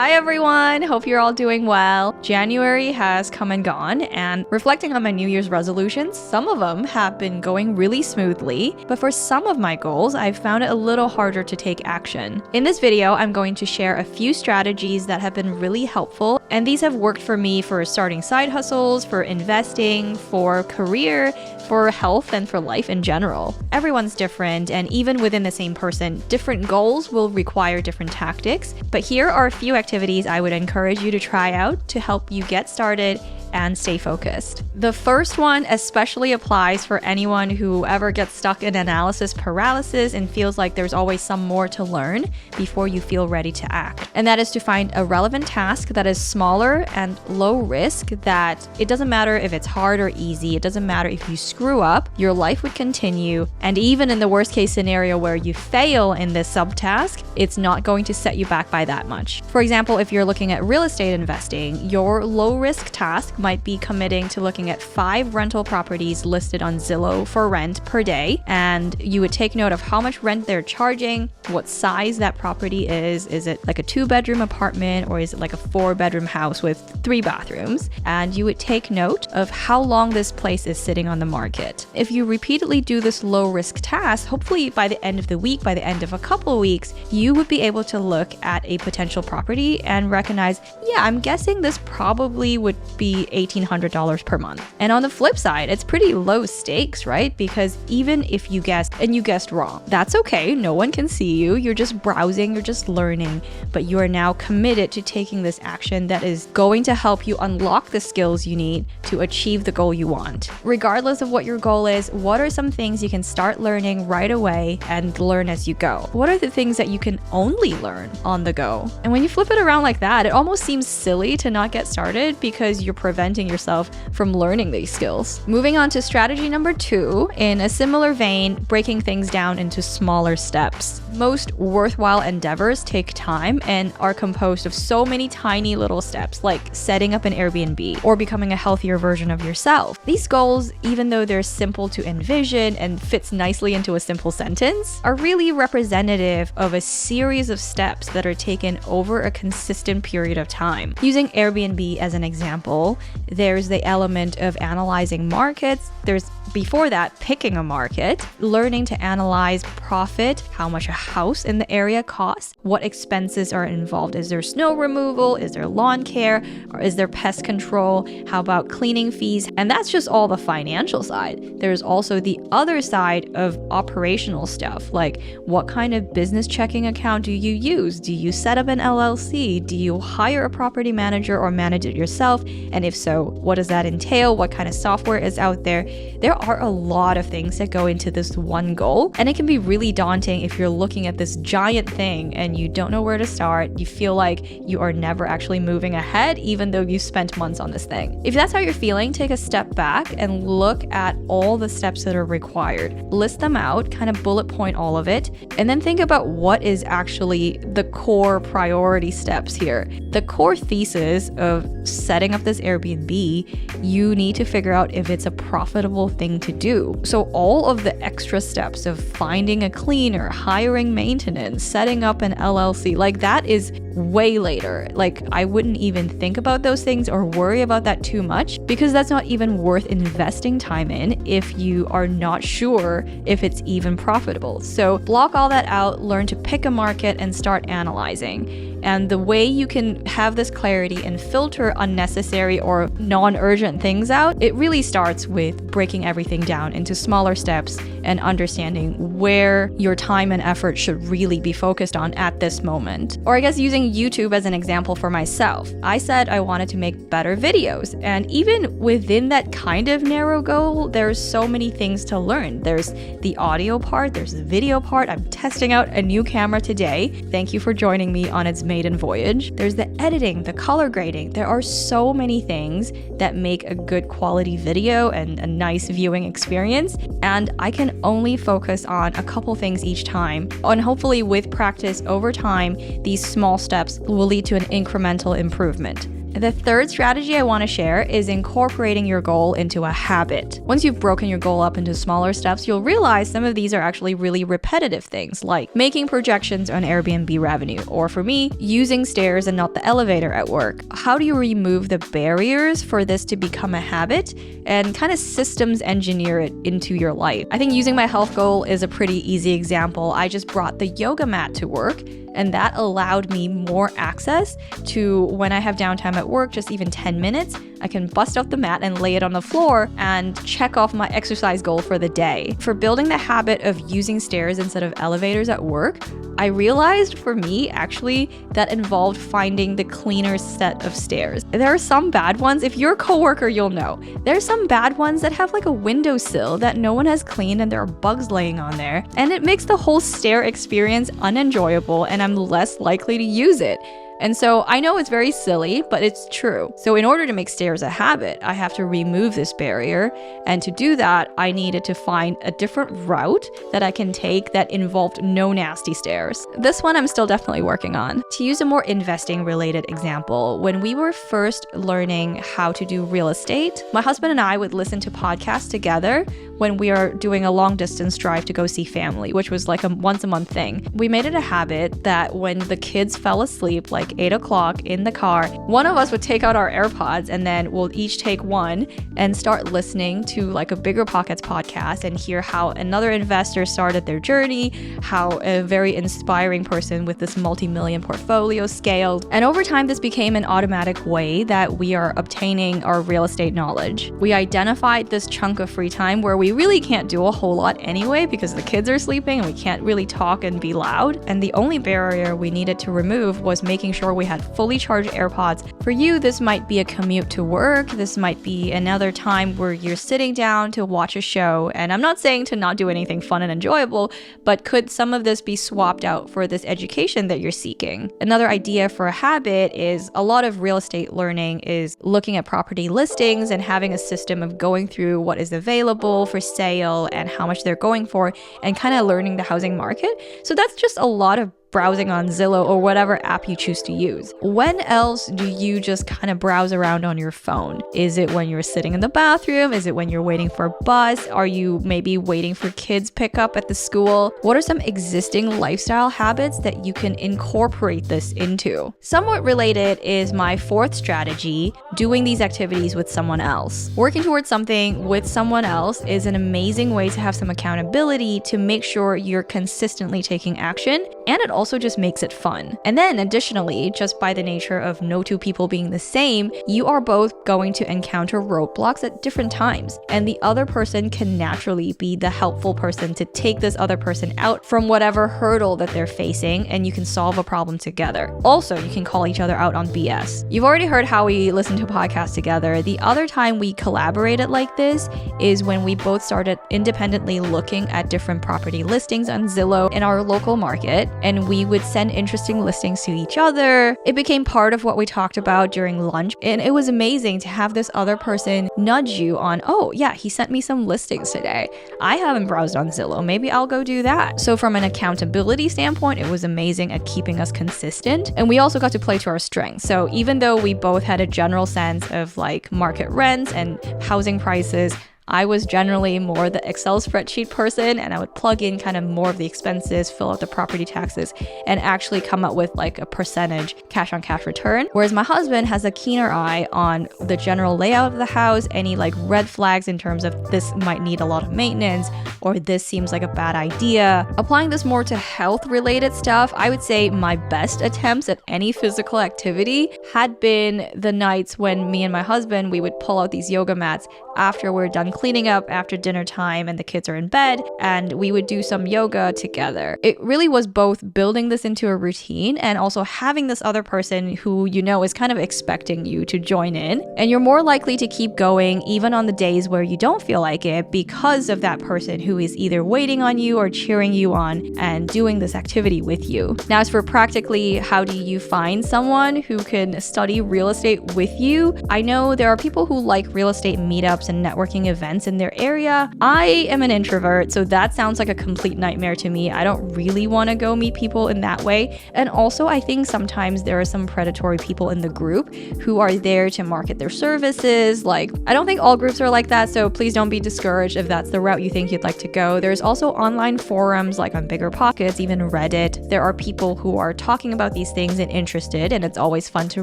Hi everyone, hope you're all doing well. January has come and gone, and reflecting on my New Year's resolutions, some of them have been going really smoothly, but for some of my goals, I've found it a little harder to take action. In this video, I'm going to share a few strategies that have been really helpful, and these have worked for me for starting side hustles, for investing, for career, for health, and for life in general. Everyone's different, and even within the same person, different goals will require different tactics, but here are a few activities I would encourage you to try out to help you get started and stay focused. The first one especially applies for anyone who ever gets stuck in analysis paralysis and feels like there's always some more to learn before you feel ready to act. And that is to find a relevant task that is smaller and low risk, that it doesn't matter if it's hard or easy, it doesn't matter if you screw up, your life would continue. And even in the worst case scenario where you fail in this subtask, it's not going to set you back by that much. For example, if you're looking at real estate investing, your low risk task might be committing to looking at 5 rental properties listed on Zillow for rent per day, and you would take note of how much rent they're charging, what size that property is it like a 2-bedroom apartment or is it like a 4-bedroom house with 3 bathrooms, and you would take note of how long this place is sitting on the market. If you repeatedly do this low risk task, hopefully by the end of the week, by the end of a couple of weeks, you would be able to look at a potential property and recognize, yeah, I'm guessing this probably would be $1,800 per month. And on the flip side, it's pretty low stakes, right? Because even if you guessed and you guessed wrong, that's okay. No one can see you. You're just browsing, you're just learning, but you are now committed to taking this action that is going to help you unlock the skills you need to achieve the goal you want. Regardless of what your goal is, what are some things you can start learning right away and learn as you go? What are the things that you can only learn on the go? And when you flip it around like that, it almost seems silly to not get started because you're preventing yourself from learning these skills. Moving on to strategy number 2, in a similar vein, breaking things down into smaller steps. Most worthwhile endeavors take time and are composed of so many tiny little steps, like setting up an Airbnb or becoming a healthier version of yourself. These goals, even though they're simple to envision and fits nicely into a simple sentence, are really representative of a series of steps that are taken over a consistent period of time. Using Airbnb as an example, there's the element of analyzing markets. There's, before that, picking a market, learning to analyze profit, how much a house in the area costs, what expenses are involved. Is there snow removal? Is there lawn care? Or is there pest control? How about cleaning fees? And that's just all the financial side. There's also the other side of operational stuff, like what kind of business checking account do you use? Do you set up an LLC? Do you hire a property manager or manage it yourself? And if so, what does that entail? What kind of software is out there? There are a lot of things that go into this one goal, and it can be really daunting if you're looking at this giant thing and you don't know where to start. You feel like you are never actually moving ahead, even though you spent months on this thing. If that's how you're feeling, take a step back and look at all the steps that are required. List them out, kind of bullet point all of it, and then think about what is actually the core priority steps here. The core thesis of setting up this Airbnb, you need to figure out if it's a profitable thing to do. So all of the extra steps of finding a cleaner, hiring maintenance, setting up an LLC, like that is way later. Like I wouldn't even think about those things or worry about that too much, because that's not even worth investing time in if you are not sure if it's even profitable. So block all that out, learn to pick a market and start analyzing. And the way you can have this clarity and filter unnecessary or non-urgent things out, it really starts with breaking everything down into smaller steps and understanding where your time and effort should really be focused on at this moment. Or I guess using YouTube as an example for myself. I said I wanted to make better videos, and even within that kind of narrow goal, there's so many things to learn. There's the audio part, there's the video part. I'm testing out a new camera today. Thank you for joining me on its maiden voyage. There's the editing, the color grading. There are so many things that make a good quality video and a nice viewing experience, and I can only focus on a couple things each time. And hopefully with practice over time, these small steps will lead to an incremental improvement. The third strategy I want to share is incorporating your goal into a habit. Once you've broken your goal up into smaller steps, you'll realize some of these are actually really repetitive things, like making projections on Airbnb revenue, or for me, using stairs and not the elevator at work. How do you remove the barriers for this to become a habit and kind of systems engineer it into your life? I think using my health goal is a pretty easy example. I just brought the yoga mat to work, and that allowed me more access to when I have downtime at work, just even 10 minutes, I can bust out the mat and lay it on the floor and check off my exercise goal for the day. For building the habit of using stairs instead of elevators at work, I realized for me, actually, that involved finding the cleaner set of stairs. There are some bad ones. If you're a coworker, you'll know. There's some bad ones that have like a windowsill that no one has cleaned and there are bugs laying on there. And it makes the whole stair experience unenjoyable and I'm less likely to use it. And so I know it's very silly, but it's true. So in order to make stairs a habit, I have to remove this barrier. And to do that, I needed to find a different route that I can take that involved no nasty stairs. This one I'm still definitely working on. To use a more investing related example, when we were first learning how to do real estate, my husband and I would listen to podcasts together when we are doing a long distance drive to go see family, which was like a once a month thing. We made it a habit that when the kids fell asleep, like 8 o'clock in the car, one of us would take out our AirPods and then we'll each take one and start listening to like a Bigger Pockets podcast and hear how another investor started their journey, how a very inspiring person with this multi-million portfolio scaled. And over time, this became an automatic way that we are obtaining our real estate knowledge. We identified this chunk of free time where we really can't do a whole lot anyway because the kids are sleeping and we can't really talk and be loud. And the only barrier we needed to remove was making sure we had fully charged AirPods. For you, this might be a commute to work. This might be another time where you're sitting down to watch a show. And I'm not saying to not do anything fun and enjoyable, but could some of this be swapped out for this education that you're seeking? Another idea for a habit is a lot of real estate learning is looking at property listings and having a system of going through what is available for sale and how much they're going for and kind of learning the housing market. So that's just a lot of browsing on Zillow or whatever app you choose to use. When else do you just kind of browse around on your phone? Is it when you're sitting in the bathroom? Is it when you're waiting for a bus? Are you maybe waiting for kids pickup at the school? What are some existing lifestyle habits that you can incorporate this into? Somewhat related is my fourth strategy, doing these activities with someone else. Working towards something with someone else is an amazing way to have some accountability to make sure you're consistently taking action, and it also just makes it fun. And then additionally, just by the nature of no two people being the same, you are both going to encounter roadblocks at different times. And the other person can naturally be the helpful person to take this other person out from whatever hurdle that they're facing, and you can solve a problem together. Also, you can call each other out on BS. You've already heard how we listen to podcasts together. The other time we collaborated like this is when we both started independently looking at different property listings on Zillow in our local market, and we would send interesting listings to each other. It became part of what we talked about during lunch, and it was amazing to have this other person nudge you on, oh yeah, he sent me some listings today. I haven't browsed on Zillow, maybe I'll go do that. So from an accountability standpoint, it was amazing at keeping us consistent, and we also got to play to our strengths. So even though we both had a general sense of like market rents and housing prices, I was generally more the Excel spreadsheet person, and I would plug in kind of more of the expenses, fill out the property taxes, and actually come up with like a percentage cash on cash return. Whereas my husband has a keener eye on the general layout of the house, any like red flags in terms of this might need a lot of maintenance or this seems like a bad idea. Applying this more to health related stuff, I would say my best attempts at any physical activity had been the nights when me and my husband, we would pull out these yoga mats after we're done cleaning up after dinner time and the kids are in bed, and we would do some yoga together. It really was both building this into a routine and also having this other person who you know is kind of expecting you to join in, and you're more likely to keep going even on the days where you don't feel like it because of that person who is either waiting on you or cheering you on and doing this activity with you. Now, as for practically how do you find someone who can study real estate with you, I know there are people who like real estate meetups in-person networking events in their area. I am an introvert, so that sounds like a complete nightmare to me. I don't really want to go meet people in that way. And also, I think sometimes there are some predatory people in the group who are there to market their services. Like, I don't think all groups are like that, so please don't be discouraged if that's the route you think you'd like to go. There's also online forums like on BiggerPockets, even Reddit. There are people who are talking about these things and interested, and it's always fun to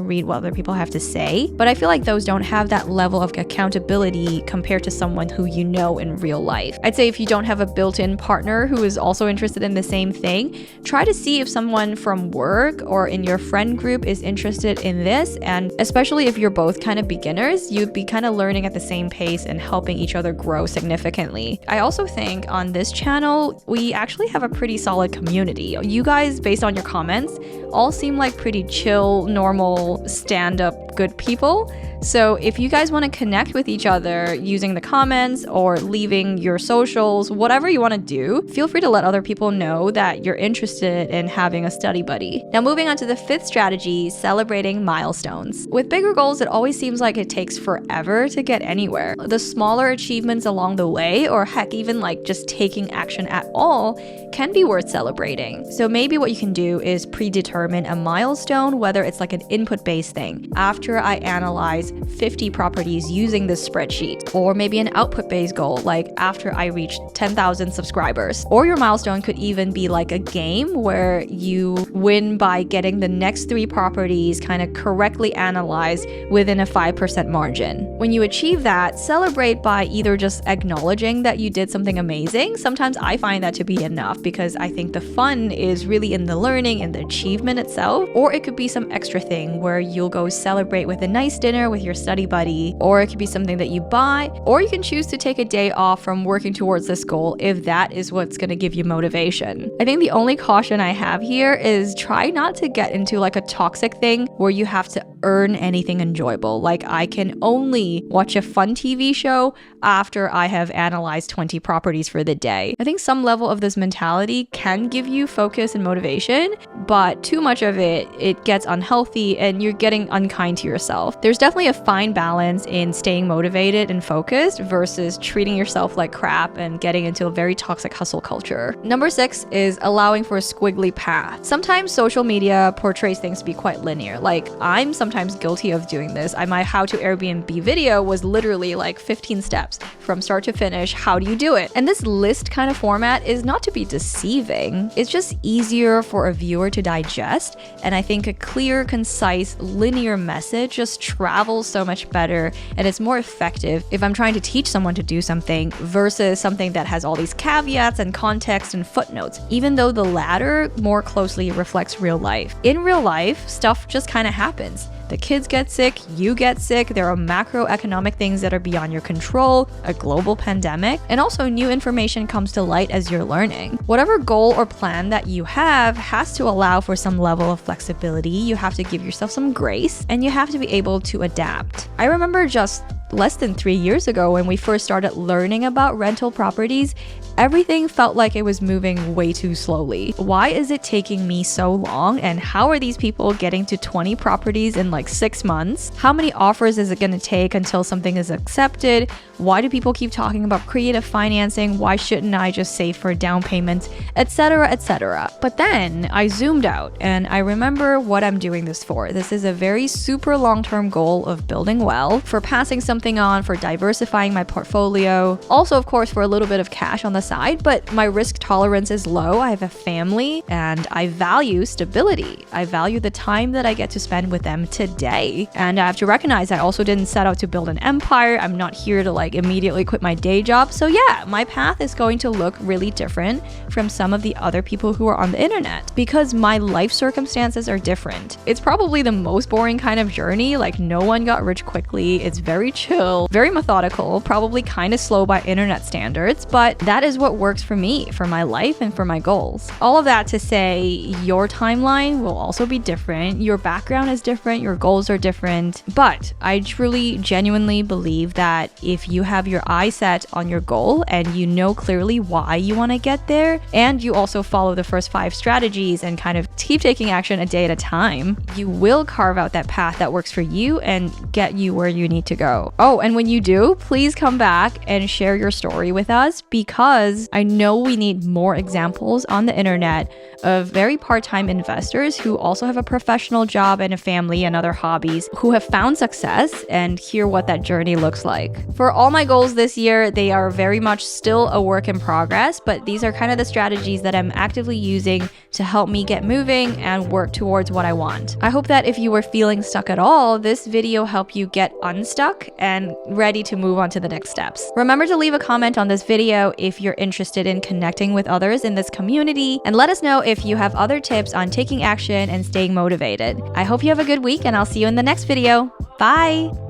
read what other people have to say. But I feel like those don't have that level of accountability compared to someone who you know in real life. I'd say if you don't have a built-in partner who is also interested in the same thing, try to see if someone from work or in your friend group is interested in this. And especially if you're both kind of beginners, you'd be kind of learning at the same pace and helping each other grow significantly. I also think on this channel, we actually have a pretty solid community. You guys, based on your comments, all seem like pretty chill, normal, stand-up, good people. So if you guys want to connect with each other using the comments or leaving your socials, whatever you want to do, feel free to let other people know that you're interested in having a study buddy. Now moving on to the fifth strategy, celebrating milestones. With bigger goals, it always seems like it takes forever to get anywhere. The smaller achievements along the way, or heck, even like just taking action at all, can be worth celebrating. So maybe what you can do is predetermine a milestone, whether it's like an input-based thing. After I analyze 50 properties using this spreadsheet, or maybe an output-based goal, like after I reach 10,000 subscribers. Or your milestone could even be like a game where you win by getting the next 3 properties kind of correctly analyzed within a 5% margin. When you achieve that, celebrate by either just acknowledging that you did something amazing. Sometimes I find that to be enough because I think the fun is really in the learning and the achievement itself. Or it could be some extra thing where you'll go celebrate with a nice dinner with your study buddy, or it could be something that you buy, or you can choose to take a day off from working towards this goal if that is what's going to give you motivation. I think the only caution I have here is try not to get into like a toxic thing where you have to earn anything enjoyable. Like, I can only watch a fun TV show after I have analyzed 20 properties for the day. I think some level of this mentality can give you focus and motivation, but too much of it gets unhealthy and you're getting unkind to yourself. There's definitely a fine balance in staying motivated and focused versus treating yourself like crap and getting into a very toxic hustle culture. Number 6 is allowing for a squiggly path. Sometimes social media portrays things to be quite linear. Like, I'm sometimes guilty of doing this. My how to Airbnb video was literally like 15 steps from start to finish. How do you do it? And this list kind of format is not to be deceiving. It's just easier for a viewer to digest. And I think a clear, concise, linear message just travels so much better and it's more effective if I'm trying to teach someone to do something versus something that has all these caveats and context and footnotes, even though the latter more closely reflects real life. In real life, stuff just kind of happens. The kids get sick, you get sick, there are macroeconomic things that are beyond your control, a global pandemic, and also new information comes to light as you're learning. Whatever goal or plan that you have has to allow for some level of flexibility. You have to give yourself some grace, and you have to be able to adapt. I remember just less than 3 years ago when we first started learning about rental properties, everything felt like it was moving way too slowly. Why is it taking me so long? And how are these people getting to 20 properties in like 6 months? How many offers is it going to take until something is accepted? Why do people keep talking about creative financing? Why shouldn't I just save for down payments, etc., etc.? But then I zoomed out and I remember what I'm doing this for. This is a very super long-term goal of building wealth, for passing something on, for diversifying my portfolio. Also, of course, for a little bit of cash on the side, but my risk tolerance is low. I have a family and I value stability. I value the time that I get to spend with them today. And I have to recognize I also didn't set out to build an empire. I'm not here to like immediately quit my day job. So yeah, my path is going to look really different from some of the other people who are on the internet because my life circumstances are different. It's probably the most boring kind of journey. Like, no one got rich quickly. It's very chill, very methodical, probably kind of slow by internet standards, but that is is what works for me, for my life, and for my goals. All of that to say, your timeline will also be different. Your background is different. Your goals are different. But I truly, genuinely believe that if you have your eye set on your goal and you know clearly why you want to get there, and you also follow the first 5 strategies and kind of keep taking action a day at a time, you will carve out that path that works for you and get you where you need to go. Oh, and when you do, please come back and share your story with us, because I know we need more examples on the internet of very part-time investors who also have a professional job and a family and other hobbies who have found success, and hear what that journey looks like. For all my goals this year, they are very much still a work in progress, but these are kind of the strategies that I'm actively using to help me get moving and work towards what I want. I hope that if you were feeling stuck at all, this video helped you get unstuck and ready to move on to the next steps. Remember to leave a comment on this video if you're interested in connecting with others in this community, and let us know if you have other tips on taking action and staying motivated. I hope you have a good week, and I'll see you in the next video. Bye!